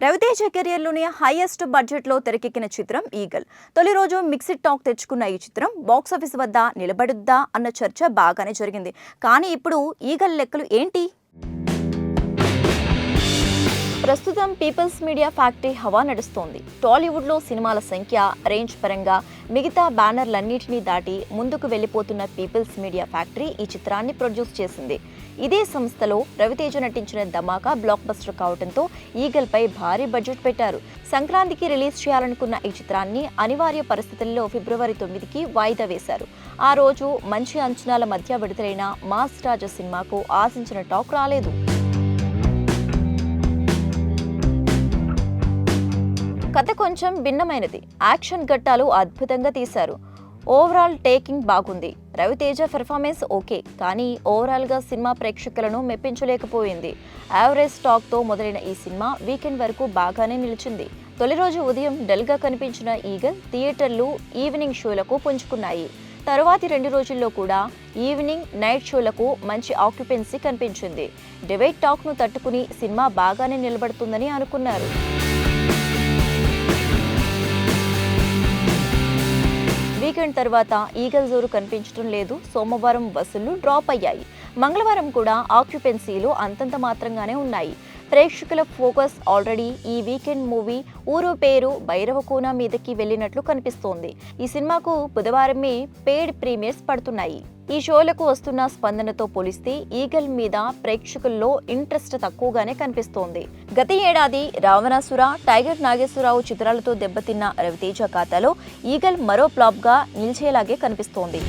Raviteja కెరియర్లోనే highest బడ్జెట్లో తెరకెక్కిన చిత్రం ఈగల్. తొలి రోజు మిక్స్డ్ టాక్ తెచ్చుకున్న ఈ చిత్రం బాక్సాఫీస్ వద్ద నిలబడుద్దా అన్న చర్చ బాగానే జరిగింది. కానీ ఇప్పుడు ఈగల్ లెక్కలు ఏంటి? ప్రస్తుతం పీపుల్స్ మీడియా ఫ్యాక్టరీ హవా నడుస్తోంది. టాలీవుడ్లో సినిమాల సంఖ్య, రేంజ్ పరంగా మిగతా బ్యానర్లన్నింటినీ దాటి ముందుకు వెళ్లిపోతున్న పీపుల్స్ మీడియా ఫ్యాక్టరీ ఈ చిత్రాన్ని ప్రొడ్యూస్ చేసింది. ఇదే సంస్థలో రవితేజ నటించిన ధమాకా బ్లాక్ బస్టర్ కావడంతో ఈగల్పై భారీ బడ్జెట్ పెట్టారు. సంక్రాంతికి రిలీజ్ చేయాలనుకున్న ఈ చిత్రాన్ని అనివార్య పరిస్థితుల్లో ఫిబ్రవరి 9కి వాయిదా వేశారు. ఆ రోజు మంచి అంచనాల మధ్య విడుదలైన మాస్ రాజా సినిమాకు ఆశించిన టాక్ రాలేదు. కథ కొంచెం భిన్నమైనది. యాక్షన్ ఘట్టాలు అద్భుతంగా తీశారు. ఓవరాల్ టేకింగ్ బాగుంది. రవితేజ పెర్ఫార్మెన్స్ ఓకే, కానీ ఓవరాల్గా సినిమా ప్రేక్షకులను మెప్పించలేకపోయింది. యావరేజ్ టాక్తో మొదలైన ఈ సినిమా వీకెండ్ వరకు బాగానే నిలిచింది. తొలి రోజు ఉదయం డల్గా కనిపించిన ఈగల్ థియేటర్లు ఈవినింగ్ షోలకు పుంజుకున్నాయి. తరువాతి 2 రోజుల్లో కూడా ఈవినింగ్, నైట్ షోలకు మంచి ఆక్యుపెన్సీ కనిపించింది. డిబేట్ టాక్ను తట్టుకుని సినిమా బాగానే నిలబడుతుందని అనుకున్నారు. వీకెండ్ తర్వాత ఈగల్ జోరు కనిపించడం లేదు. సోమవారం వసూళ్లు డ్రాప్ అయ్యాయి. మంగళవారం కూడా ఆక్యుపెన్సీలు అంతంత మాత్రంగానే ఉన్నాయి. ప్రేక్షకుల ఫోకస్ ఆల్రెడీ ఈ వీకెండ్ మూవీ ఊరు పేరు భైరవకోన మీదకి వెళ్ళినట్లు కనిపిస్తోంది. ఈ సినిమాకు బుధవారమే పెయిడ్ ప్రీమియర్స్ పడుతున్నాయి. ఈ షోలకు వస్తున్న స్పందనతో పోలిస్తే ఈగల్ మీద ప్రేక్షకుల్లో ఇంట్రెస్ట్ తక్కువగానే కనిపిస్తోంది. గత ఏడాది రావణాసుర, టైగర్ నాగేశ్వరరావు చిత్రాలతో దెబ్బతిన్న రవితేజ ఖాతాలో ఈగల్ మరో ఫ్లాప్ గా నిలిచేలాగే కనిపిస్తోంది.